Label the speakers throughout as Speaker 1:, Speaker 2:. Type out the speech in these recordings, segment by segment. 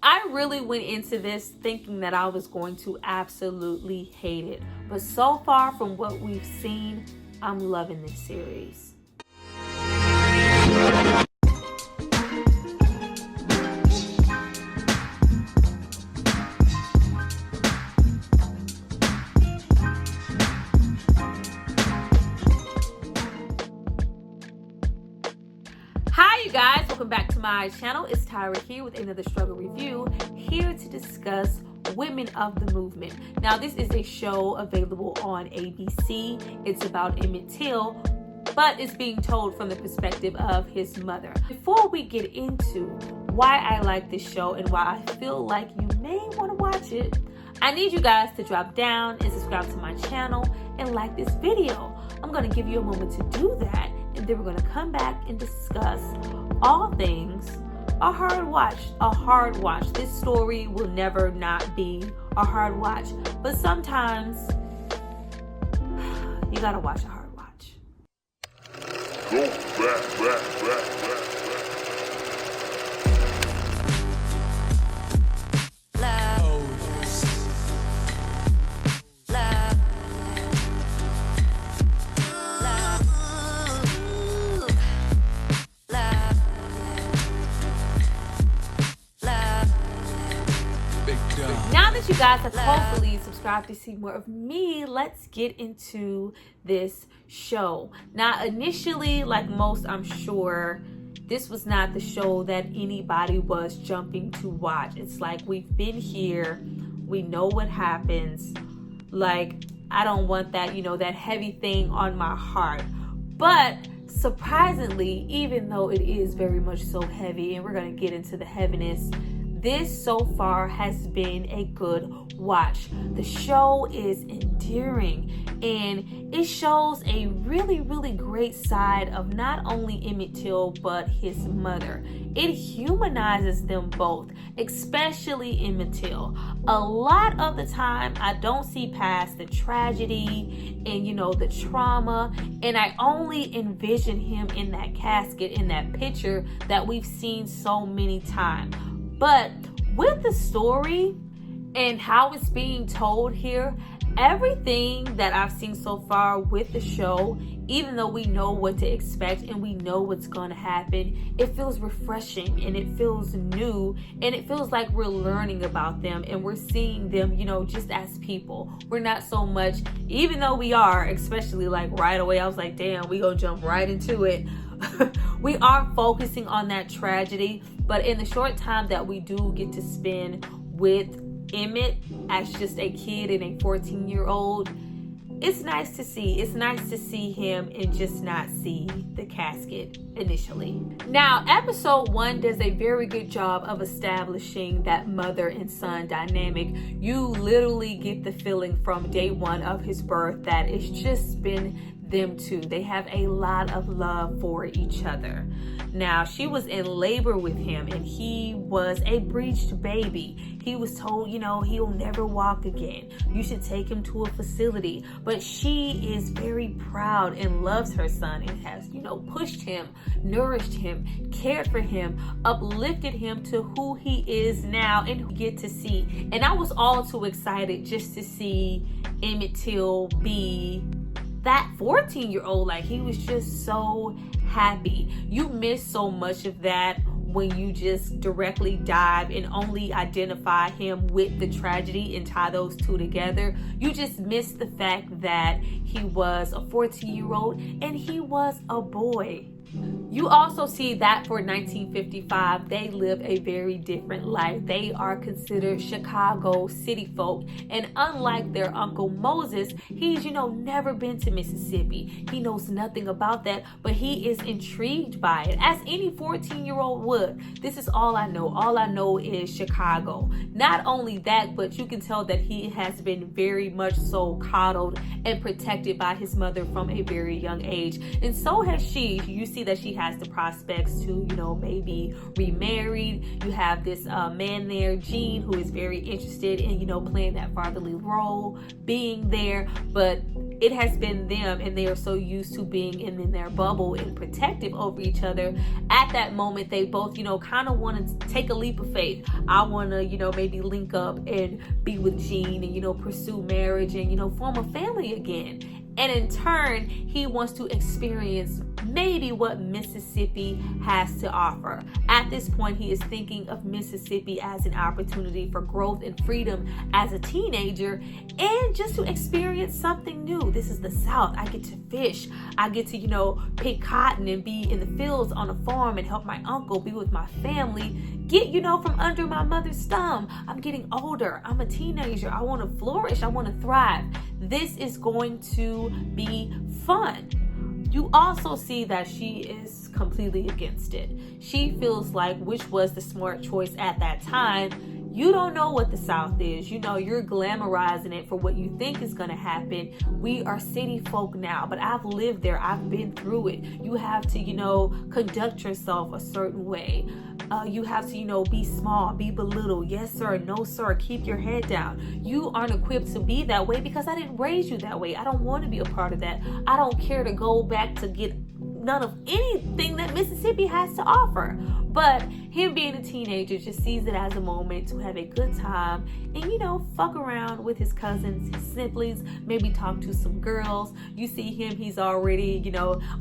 Speaker 1: I really went into this thinking that I was going to absolutely hate it. But so far from what we've seen, I'm loving this series. Hi you guys, welcome back to my channel. It's Tyra here with another struggle review, here to discuss Women of the Movement. Now this is a show available on ABC. It's about Emmett Till, but it's being told from the perspective of his mother. Before we get into why I like this show and why I feel like you may want to watch it, I need you guys to drop down and subscribe to my channel and like this video. I'm going to give you a moment to do that, and then we're going to come back and discuss all things a hard watch. This story will never not be a hard watch, but sometimes you gotta watch a hard watch.
Speaker 2: Go back.
Speaker 1: Now that you guys have hopefully subscribed to see more of me, let's get into this show. Now, initially, like most, I'm sure, this was not the show that anybody was jumping to watch. It's like, we've been here, we know what happens. Like, I don't want that, that heavy thing on my heart. But surprisingly, even though it is very much so heavy, and we're going to get into the heaviness, this so far has been a good watch. The show is endearing, and it shows a really, really great side of not only Emmett Till, but his mother. It humanizes them both, especially Emmett Till. A lot of the time, I don't see past the tragedy and, the trauma, and I only envision him in that casket, in that picture that we've seen so many times. But with the story and how it's being told here, everything that I've seen so far with the show, even though we know what to expect and we know what's going to happen, it feels refreshing and it feels new, and it feels like we're learning about them and we're seeing them, just as people. We're not so much, even though we are, especially like right away, I was like, damn, we gonna jump right into it. We are focusing on that tragedy, but in the short time that we do get to spend with Emmett as just a kid and a 14-year-old, it's nice to see. It's nice to see him and just not see the casket initially. Now, episode 1 does a very good job of establishing that mother and son dynamic. You literally get the feeling from day 1 of his birth that it's just been them two. They have a lot of love for each other. Now, she was in labor with him, and he was a breached baby. He was told, he'll never walk again. You should take him to a facility. But she is very proud and loves her son and has, pushed him, nourished him, cared for him, uplifted him to who he is now and get to see. And I was all too excited just to see Emmett Till be that 14-year-old. Like, he was just so happy. You miss so much of that when you just directly dive and only identify him with the tragedy and tie those two together. You just miss the fact that he was a 14-year-old and he was a boy. You also see that for 1955, they live a very different life. They are considered Chicago city folk. And unlike their uncle Moses, he's, never been to Mississippi. He knows nothing about that, but he is intrigued by it, as any 14-year-old would. This is all I know. All I know is Chicago. Not only that, but you can tell that he has been very much so coddled and protected by his mother from a very young age. And so has she. You see see that she has the prospects to, maybe remarried. You have this man there, Gene, who is very interested in, playing that fatherly role, being there, but it has been them, and they are so used to being in their bubble and protective over each other. At that moment, they both, kind of want to take a leap of faith. I want to, maybe link up and be with Gene and, pursue marriage and, form a family again. And in turn, he wants to experience maybe what Mississippi has to offer. At this point, he is thinking of Mississippi as an opportunity for growth and freedom as a teenager, and just to experience something new. This is the South. I get to fish. I get to, pick cotton and be in the fields on a farm and help my uncle, be with my family, get, from under my mother's thumb. I'm getting older. I'm a teenager. I want to flourish. I want to thrive. This is going to be fun. You also see that she is completely against it. She feels like, which was the smart choice at that time, you don't know what the South is. You're glamorizing it for what you think is going to happen. We are city folk now, but I've lived there. I've been through it. You have to, conduct yourself a certain way. You have to, be small, be belittled. Yes, sir. No, sir. Keep your head down. You aren't equipped to be that way because I didn't raise you that way. I don't want to be a part of that. I don't care to go back to get none of anything that Mississippi has to offer. But him being a teenager just sees it as a moment to have a good time and, fuck around with his cousins, his siblings, maybe talk to some girls. You see him, he's already,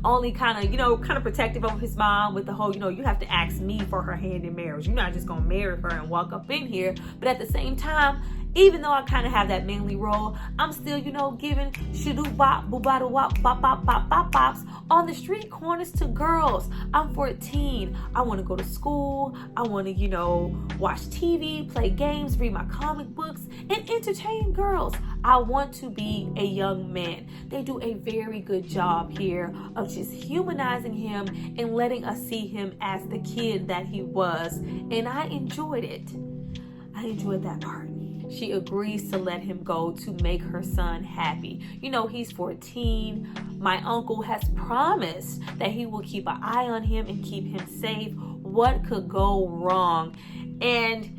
Speaker 1: only kind of protective of his mom with the whole, you have to ask me for her hand in marriage. You're not just going to marry her and walk up in here. But at the same time, even though I kind of have that manly role, I'm still, giving shadoo bop, boobada wop, bop, bop, bop, bop, bops on the street corners to girls. I'm 14. I want to go to school. I want to, watch TV, play games, read my comic books, and entertain girls. I want to be a young man. They do a very good job here of just humanizing him and letting us see him as the kid that he was. And I enjoyed it. I enjoyed that part. She agrees to let him go to make her son happy. He's 14. My uncle has promised that he will keep an eye on him and keep him safe. What could go wrong? And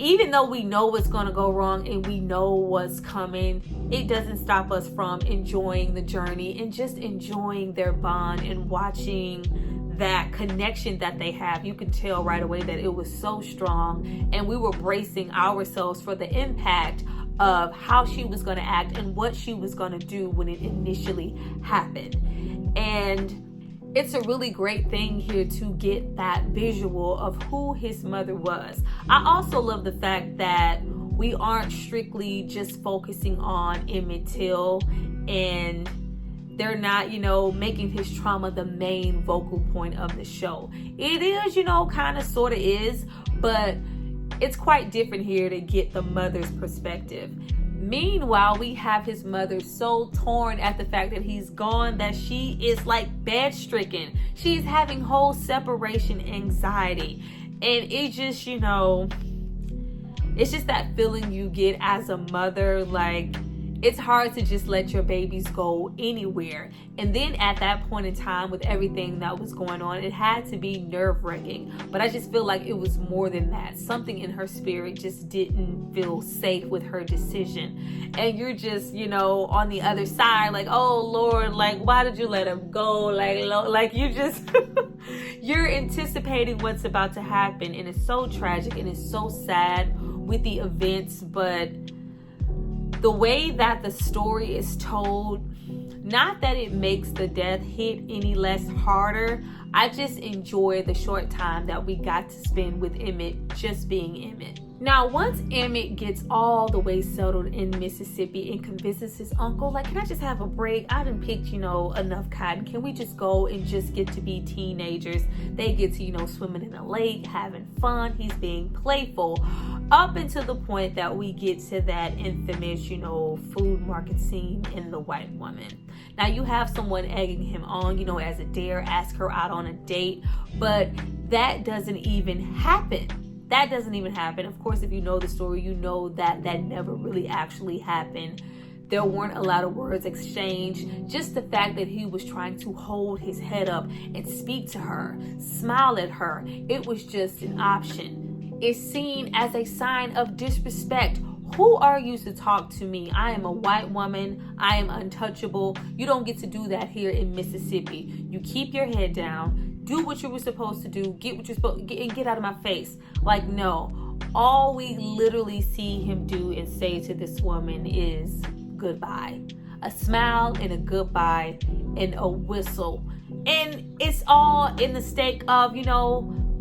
Speaker 1: even though we know what's going to go wrong and we know what's coming, it doesn't stop us from enjoying the journey and just enjoying their bond and watching that connection that they have. You can tell right away that it was so strong, and we were bracing ourselves for the impact of how she was going to act and what she was going to do when it initially happened. And it's a really great thing here to get that visual of who his mother was. I also love the fact that we aren't strictly just focusing on Emmett Till, and they're not, making his trauma the main vocal point of the show. It is, kind of sort of is, but it's quite different here to get the mother's perspective. Meanwhile, we have his mother so torn at the fact that he's gone that she is like bed-stricken. She's having whole separation anxiety. And it just, it's just that feeling you get as a mother, like, it's hard to just let your babies go anywhere. And then at that point in time, with everything that was going on, it had to be nerve-wracking. But I just feel like it was more than that. Something in her spirit just didn't feel safe with her decision. And you're just, on the other side, like, oh Lord, like, why did you let him go? Like you just, you're anticipating what's about to happen. And it's so tragic and it's so sad with the events, but the way that the story is told, not that it makes the death hit any less harder. I just enjoy the short time that we got to spend with Emmett just being Emmett. Now, once Emmett gets all the way settled in Mississippi and convinces his uncle, like, can I just have a break? I done picked, enough cotton. Can we just go and just get to be teenagers? They get to, swimming in a lake, having fun. He's being playful. Up until the point that we get to that infamous, food market scene in The White Woman. Now, you have someone egging him on, as a dare, ask her out on a date, but that doesn't even happen. That doesn't even happen. Of course, if you know the story, you know that that never really actually happened. There weren't a lot of words exchanged. Just the fact that he was trying to hold his head up and speak to her, smile at her, it was just an option. It's seen as a sign of disrespect. Who are you to talk to me? I am a white woman. I am untouchable. You don't get to do that here in Mississippi. You keep your head down. Do what you were supposed to do. Get what you're supposed to get, and get out of my face. Like, no. All we literally see him do and say to this woman is goodbye. A smile and a goodbye and a whistle. And it's all in the stake of,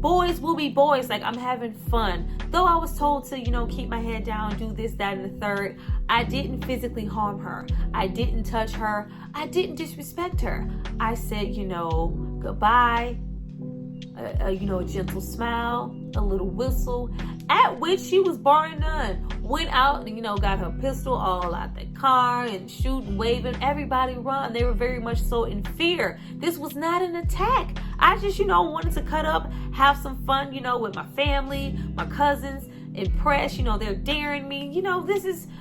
Speaker 1: boys will be boys. Like, I'm having fun. Though I was told to, keep my head down, do this, that, and the third, I didn't physically harm her. I didn't touch her. I didn't disrespect her. I said, goodbye, a gentle smile, a little whistle, at which she was barring none. Went out and, got her pistol all out the car and shooting, waving. Everybody run. They were very much so in fear. This was not an attack. I just, wanted to cut up, have some fun, with my family, my cousins, impress. They're daring me.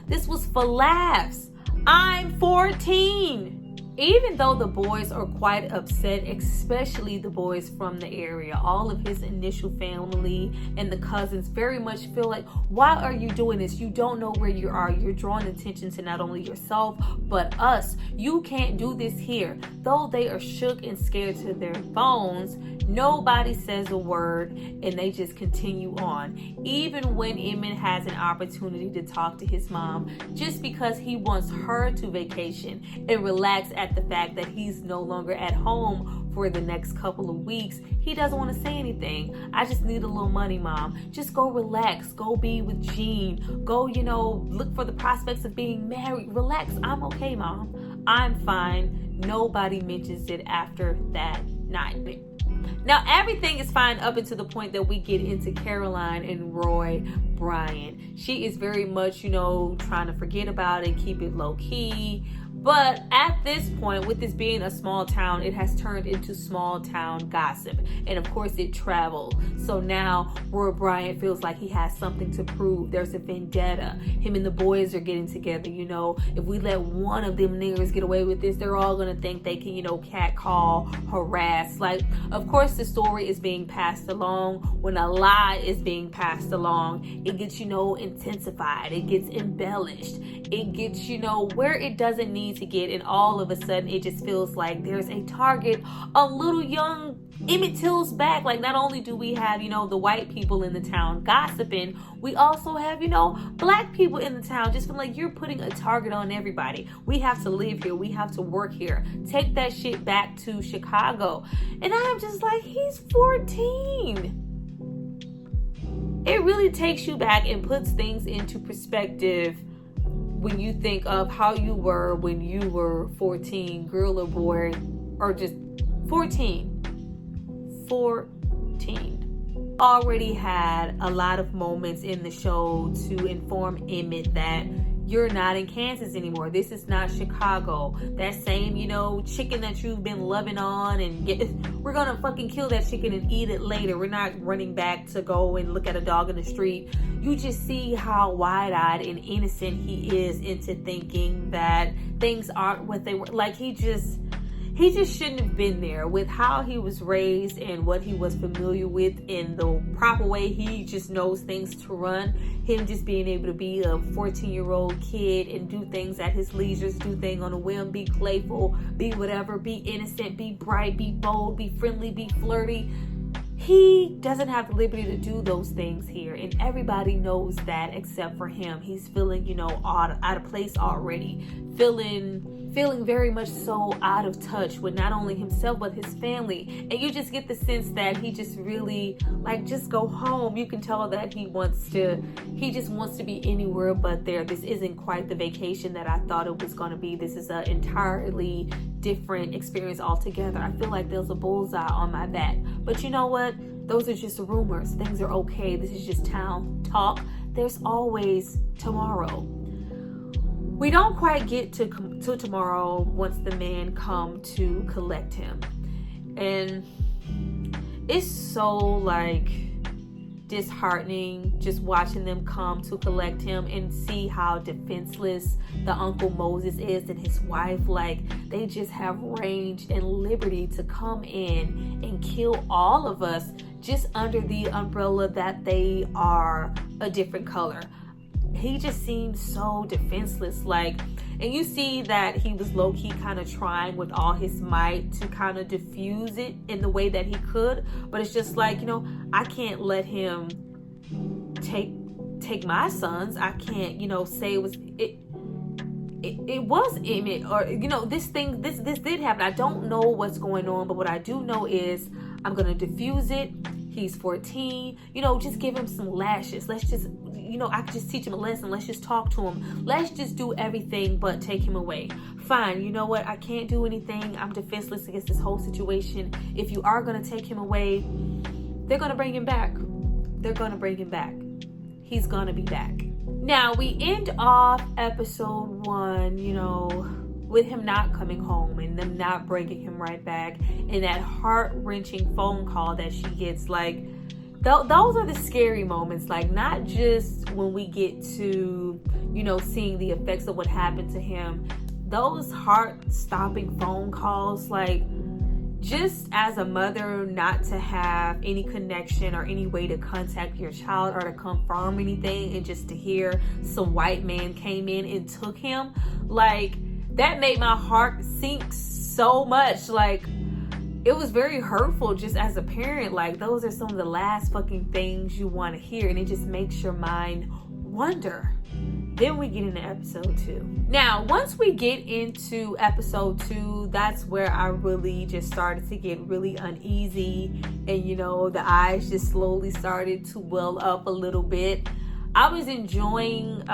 Speaker 1: This was for laughs. I'm 14. Even though the boys are quite upset, especially the boys from the area, all of his initial family and the cousins very much feel like, why are you doing this? You don't know where you are. You're drawing attention to not only yourself, but us. You can't do this here. Though they are shook and scared to their bones, nobody says a word and they just continue on. Even when Emmett has an opportunity to talk to his mom, just because he wants her to vacation and relax at the fact that he's no longer at home for the next couple of weeks, he doesn't want to say anything. I just need a little money, Mom. Just go relax. Go be with Jean. Go, look for the prospects of being married. Relax. I'm okay, Mom. I'm fine. Nobody mentions it after that night. Now, everything is fine up until the point that we get into Caroline and Roy Bryant. She is very much, trying to forget about it, keep it low key. But at this point, with this being a small town, it has turned into small town gossip. And of course, it traveled. So now Roy Bryant feels like he has something to prove. There's a vendetta. Him and the boys are getting together. If we let one of them niggers get away with this, they're all going to think they can, catcall, harass. Like, of course, the story is being passed along. When a lie is being passed along, it gets, intensified. It gets embellished. It gets, where it doesn't need to get, and all of a sudden it just feels like there's a target on little young Emmett Till's back. Like, not only do we have, the white people in the town gossiping, we also have, black people in the town just feel like you're putting a target on everybody. We have to live here. We have to work here. Take that shit back to Chicago. And I'm just like, he's 14. It really takes you back and puts things into perspective when you think of how you were when you were 14, girl or boy, or just 14. Already had a lot of moments in the show to inform Emmett that you're not in Kansas anymore. This is not Chicago. That same, chicken that you've been loving on we're gonna fucking kill that chicken and eat it later. We're not running back to go and look at a dog in the street. You just see how wide-eyed and innocent he is into thinking that things aren't what they were. Like, he just shouldn't have been there with how he was raised and what he was familiar with in the proper way. He just knows things to run. Him just being able to be a 14-year-old kid and do things at his leisure, do things on a whim, be playful, be whatever, be innocent, be bright, be bold, be friendly, be flirty. He doesn't have the liberty to do those things here, and everybody knows that except for him. He's feeling, out of place already, feeling very much so out of touch with not only himself but his family. And you just get the sense that he just really just go home. You can tell that he just wants to be anywhere but there. This isn't quite the vacation that I thought it was going to be. This is an entirely different experience altogether. I feel like there's a bullseye on my back, but you know what? Those are just rumors. Things are okay. This is just town talk. There's always tomorrow. We don't quite get to tomorrow once the men come to collect him. And it's so disheartening just watching them come to collect him and see how defenseless the Uncle Moses is and his wife. Like, they just have range and liberty to come in and kill all of us just under the umbrella that they are a different color. He just seems so defenseless. Like, and you see that he was low-key kind of trying with all his might to kind of diffuse it in the way that he could, but it's just like, I can't let him take my sons. I can't, say it was Emmett, or this did happen. I don't know what's going on, but what I do know is I'm gonna diffuse it. He's 14, just give him some lashes. Let's just, I could just teach him a lesson. Let's just talk to him. Let's just do everything but take him away. Fine, you know what? I can't do anything. I'm defenseless against this whole situation. If you are going to take him away, they're going to bring him back. They're going to bring him back. He's going to be back. Now, we end off episode 1, with him not coming home and them not bringing him right back, and that heart-wrenching phone call that she gets. Like, those are the scary moments. Like, not just when we get to, seeing the effects of what happened to him. Those heart-stopping phone calls, like, just as a mother, not to have any connection or any way to contact your child or to confirm anything, and just to hear some white man came in and took him, like, that made my heart sink so much. Like, it was very hurtful just as a parent. Like, those are some of the last fucking things you want to hear, and it just makes your mind wonder. Then we get into episode 2. Now, once we get into episode 2, that's where I really just started to get really uneasy, and the eyes just slowly started to well up a little bit. I was enjoying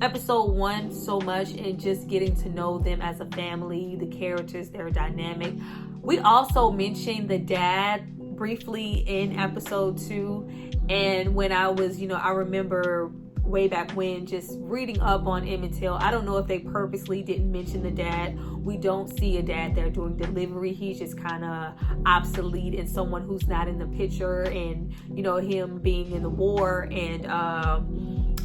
Speaker 1: episode 1 so much, and just getting to know them as a family, the characters, their dynamic. We also mentioned the dad briefly in episode 2, and when I was, I remember way back when just reading up on Emmett Till. I don't know if they purposely didn't mention the dad. We don't see a dad there during delivery. He's just kind of obsolete and someone who's not in the picture, and him being in the war, and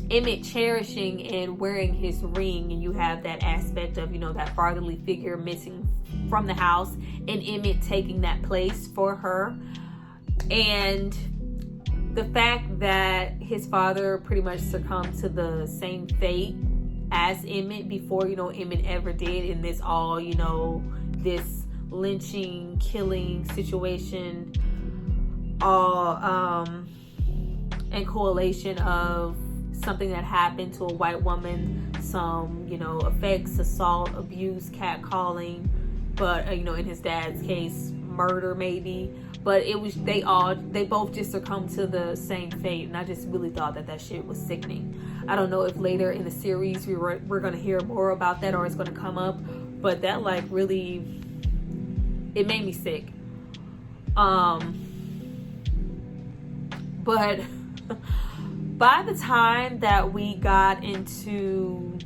Speaker 1: Emmett cherishing and wearing his ring, and you have that aspect of that fatherly figure missing from the house, and Emmett taking that place for her. And the fact that his father pretty much succumbed to the same fate as Emmett before, Emmett ever did, in this all, this lynching, killing situation, all in correlation of something that happened to a white woman, some, effects, assault, abuse, catcalling, but, in his dad's case, murder maybe. But it was, they both just succumbed to the same fate, and I just really thought that shit was sickening. I don't know if later in the series we're going to hear more about that, or it's going to come up, but that, like, really, it made me sick. But by the time that we got into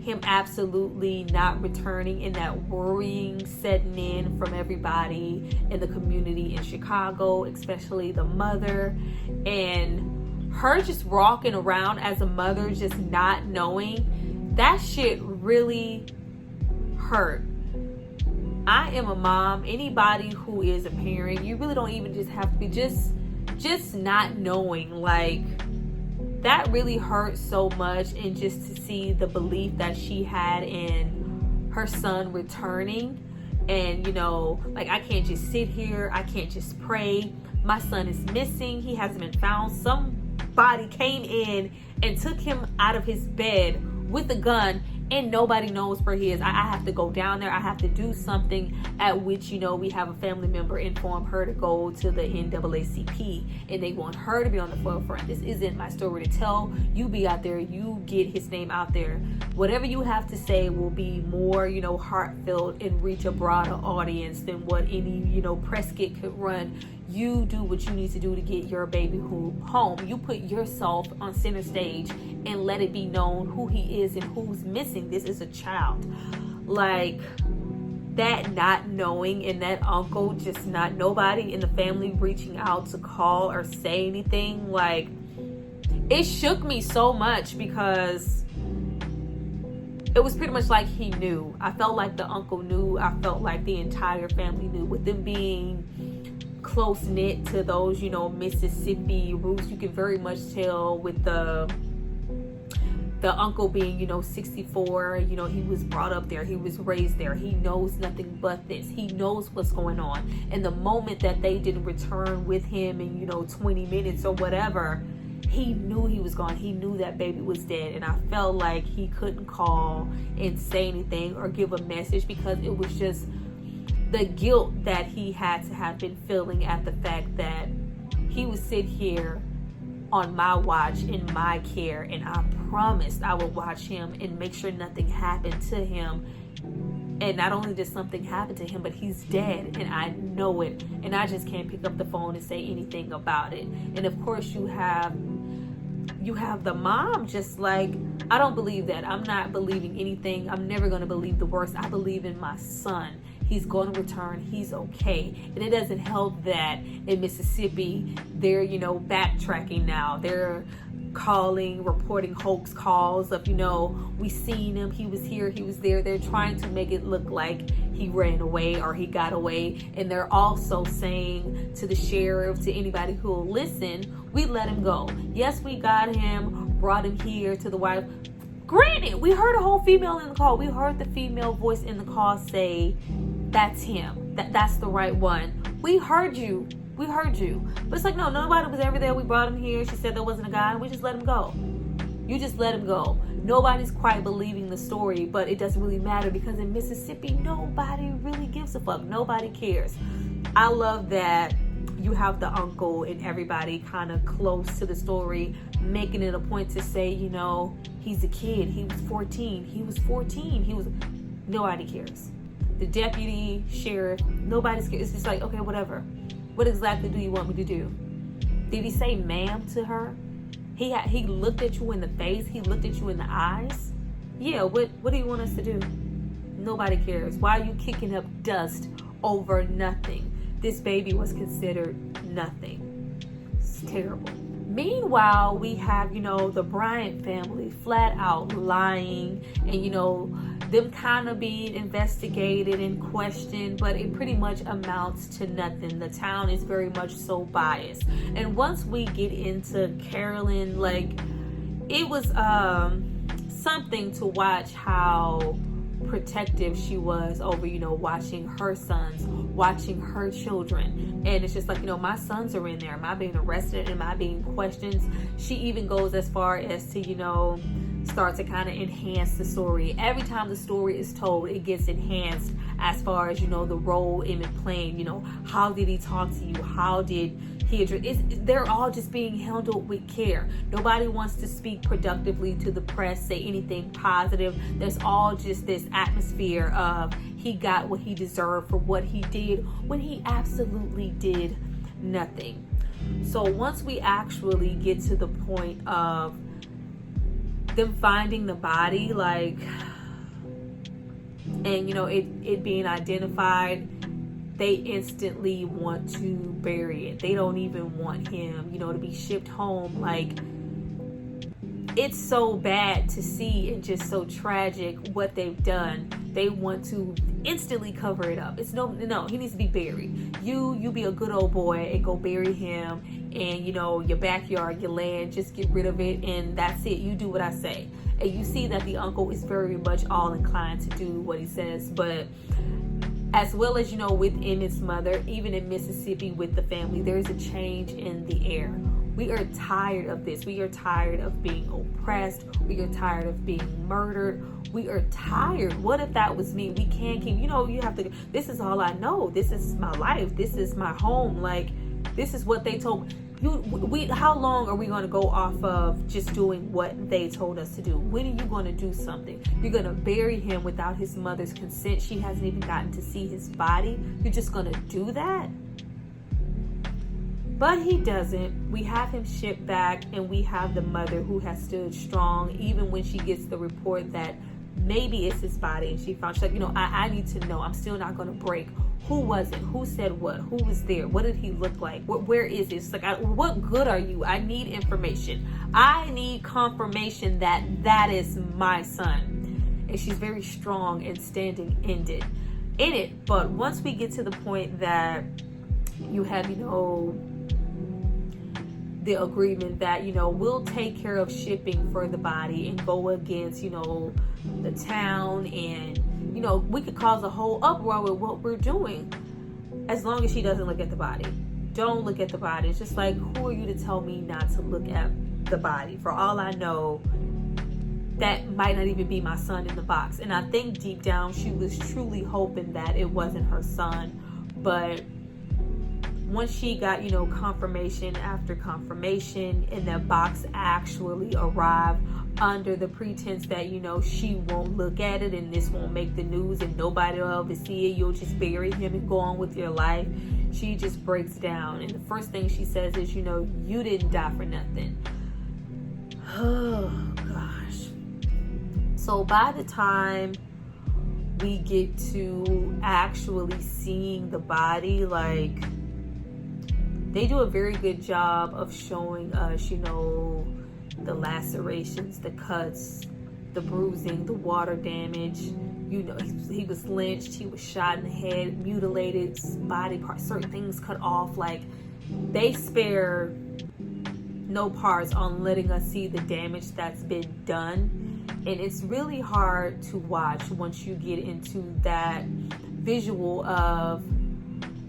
Speaker 1: him absolutely not returning, and that worrying setting in from everybody in the community in Chicago, especially the mother, and her just walking around as a mother just not knowing, that shit really hurt. I am a mom. Anybody who is a parent, you really don't even just have to be just not knowing, like, that really hurt so much. And just to see the belief that she had in her son returning, and like, I can't just sit here, I can't just pray, my son is missing, he hasn't been found, somebody came in and took him out of his bed with a gun, and nobody knows where he is. I have to go down there. I have to do something, at which, we have a family member inform her to go to the NAACP, and they want her to be on the forefront. This isn't my story to tell. You be out there, you get his name out there. Whatever you have to say will be more, heartfelt, and reach a broader audience than what any, press kit could run. You do what you need to do to get your baby home. You put yourself on center stage and let it be known who he is and who's missing. This is a child. Like, that not knowing, and that uncle just not, nobody in the family reaching out to call or say anything, like, it shook me so much, because it was pretty much like he knew. I felt like the uncle knew. I felt like the entire family knew. With them being close knit to those, Mississippi roots, you can very much tell with the uncle being, 64, he was brought up there, he was raised there, he knows nothing but this, he knows what's going on. And the moment that they didn't return with him in, 20 minutes or whatever, he knew he was gone. He knew that baby was dead. And I felt like he couldn't call and say anything or give a message, because it was just the guilt that he had to have been feeling at the fact that he would sit here on my watch, in my care, and I promised I would watch him and make sure nothing happened to him. And not only did something happen to him, but he's dead, and I know it, and I just can't pick up the phone and say anything about it. And of course you have the mom just like, I don't believe that. I'm not believing anything. I'm never going to believe the worst. I believe in my son. He's going to return. He's okay. And it doesn't help that in Mississippi, they're, backtracking now. They're reporting hoax calls of, we seen him, he was here, he was there. They're trying to make it look like he ran away or he got away. And they're also saying to the sheriff, to anybody who will listen, we let him go. Yes, we got him, brought him here to the wife. Granted, we heard a whole female in the call. We heard the female voice in the call say, that's him. That's the right one. We heard you. We heard you. But it's like, no, nobody was ever there. We brought him here. She said there wasn't a guy, and we just let him go. You just let him go. Nobody's quite believing the story, but it doesn't really matter, because in Mississippi, nobody really gives a fuck. Nobody cares. I love that you have the uncle and everybody kind of close to the story, making it a point to say, he's a kid. He was 14. He was 14. Nobody cares. The deputy, sheriff, nobody's cares. It's just like, okay, whatever. What exactly do you want me to do? Did he say ma'am to her? He looked at you in the face. He looked at you in the eyes. Yeah, what do you want us to do? Nobody cares. Why are you kicking up dust over nothing? This baby was considered nothing. It's terrible. Meanwhile, we have, the Bryant family flat out lying, and, them kind of being investigated and questioned, but it pretty much amounts to nothing. The town is very much so biased. And once we get into Carolyn, like, it was something to watch how protective she was over, watching her sons, watching her children. And it's just like, my sons are in there. Am I being arrested? Am I being questioned? She even goes as far as to, start to kind of enhance the story. Every time the story is told, it gets enhanced as far as, the role Emmett playing. How did he talk to you? How did he address? They're all just being handled with care. Nobody wants to speak productively to the press, say anything positive. There's all just this atmosphere of he got what he deserved for what he did, when he absolutely did nothing. So once we actually get to the point of them finding the body, like, and it being identified, they instantly want to bury it. They don't even want him, to be shipped home. Like, it's so bad to see and just so tragic what they've done. They want to instantly cover it up. It's no, he needs to be buried. You be a good old boy and go bury him in, your backyard, your land. Just get rid of it, and that's it. You do what I say. And you see that the uncle is very much all inclined to do what he says. But as well as, with Emmett's mother, even in Mississippi with the family, there is a change in the air. We are tired of this. We are tired of being oppressed. We are tired of being murdered. We are tired. What if that was me? We can't keep, you have to, this is all I know. This is my life. This is my home. Like, this is what they told me. How long are we going to go off of just doing what they told us to do? When are you going to do something? You're going to bury him without his mother's consent. She hasn't even gotten to see his body. You're just going to do that? But he doesn't. We have him shipped back, and we have the mother who has stood strong, even when she gets the report that maybe it's his body. And she's like, you know, I need to know. I'm still not going to break. Who was it? Who said what? Who was there? What did he look like? Where is it? It's like, what good are you? I need information. I need confirmation that that is my son. And she's very strong and standing in it. But once we get to the point that you have, you know, the agreement that, you know, we'll take care of shipping for the body and go against, you know, the town, and, you know, we could cause a whole uproar with what we're doing as long as she doesn't look at the body. Don't look at the body. It's just like, who are you to tell me not to look at the body? For all I know, that might not even be my son in the box. And I think deep down she was truly hoping that it wasn't her son. But once she got, you know, confirmation after confirmation, and that box actually arrived under the pretense that, you know, she won't look at it and this won't make the news and nobody will ever see it, you'll just bury him and go on with your life, she just breaks down. And the first thing she says is, you know, you didn't die for nothing. Oh gosh. So by the time we get to actually seeing the body, like, they do a very good job of showing us, you know, the lacerations, the cuts, the bruising, the water damage. You know, he was lynched, he was shot in the head, mutilated, body parts, certain things cut off. Like, they spare no parts on letting us see the damage that's been done. And it's really hard to watch once you get into that visual of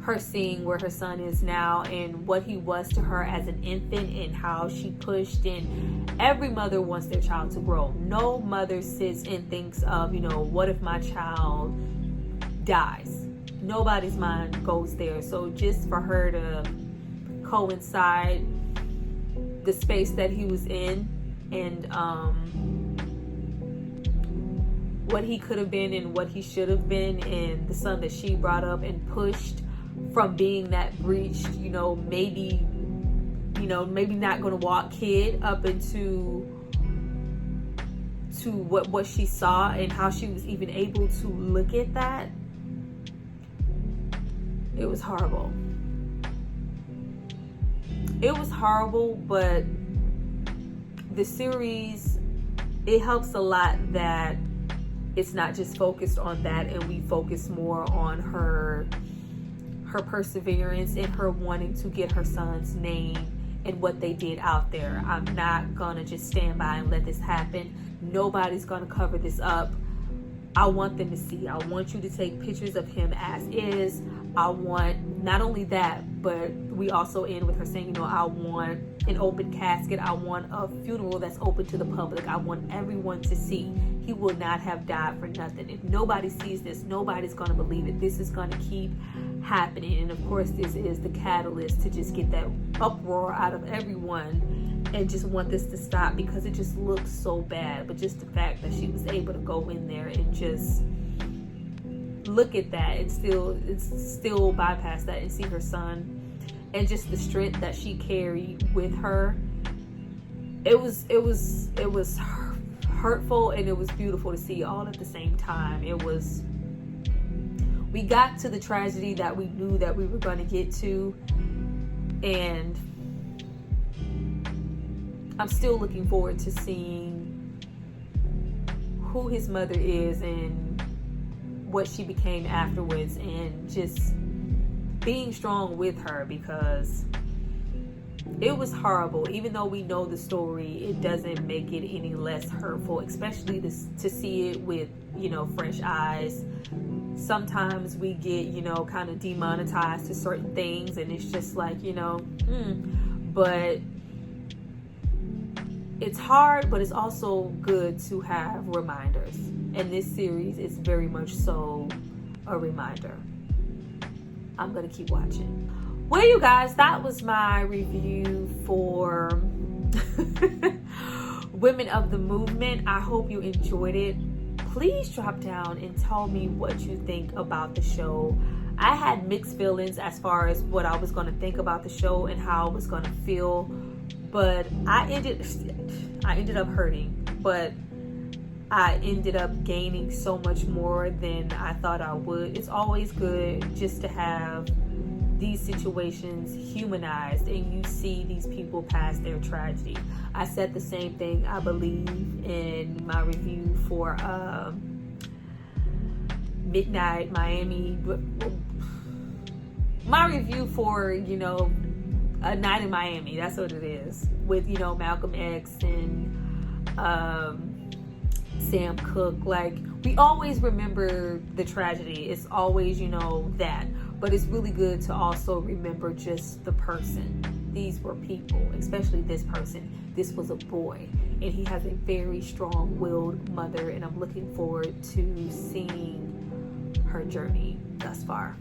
Speaker 1: her seeing where her son is now and what he was to her as an infant and how she pushed. And every mother wants their child to grow. No mother sits and thinks of, you know, what if my child dies? Nobody's mind goes there. So just for her to coincide the space that he was in and what he could have been and what he should have been, and the son that she brought up and pushed from being that breached, you know, maybe not going to walk kid up into what she saw, and how she was even able to look at that. It was horrible. It was horrible, but the series, it helps a lot that it's not just focused on that, and we focus more on her perseverance and her wanting to get her son's name and what they did out there. I'm not gonna just stand by and let this happen. Nobody's gonna cover this up. I want them to see. I want you to take pictures of him as is. I want not only that, but we also end with her saying, you know, I want an open casket. I want a funeral that's open to the public. I want everyone to see. He will not have died for nothing. If nobody sees this, nobody's going to believe it. This is going to keep happening. And of course, this is the catalyst to just get that uproar out of everyone and just want this to stop, because it just looks so bad. But just the fact that she was able to go in there and just look at that and still bypass that and see her son, and just the strength that she carried with her, it was hurtful and it was beautiful to see all at the same time. We got to the tragedy that we knew that we were going to get to, and I'm still looking forward to seeing who his mother is and what she became afterwards, and just being strong with her, because it was horrible. Even though we know the story, it doesn't make it any less hurtful, especially to see it with, you know, fresh eyes. Sometimes we get, you know, kind of demonetized to certain things, and it's just like, you know, but it's hard, but it's also good to have reminders. And this series is very much so a reminder. I'm going to keep watching. Well, you guys, that was my review for Women of the Movement. I hope you enjoyed it. Please drop down and tell me what you think about the show. I had mixed feelings as far as what I was going to think about the show and how I was going to feel, but I ended up hurting. But I ended up gaining so much more than I thought I would. It's always good just to have these situations humanized and you see these people past their tragedy. I said the same thing, I believe, in my review for Midnight Miami. My review for, you know, A Night in Miami, that's what it is, with, you know, Malcolm X and Sam Cooke. Like, we always remember the tragedy. It's always, you know, that. But it's really good to also remember just the person. These were people, especially this person. This was a boy, and he has a very strong-willed mother, and I'm looking forward to seeing her journey thus far.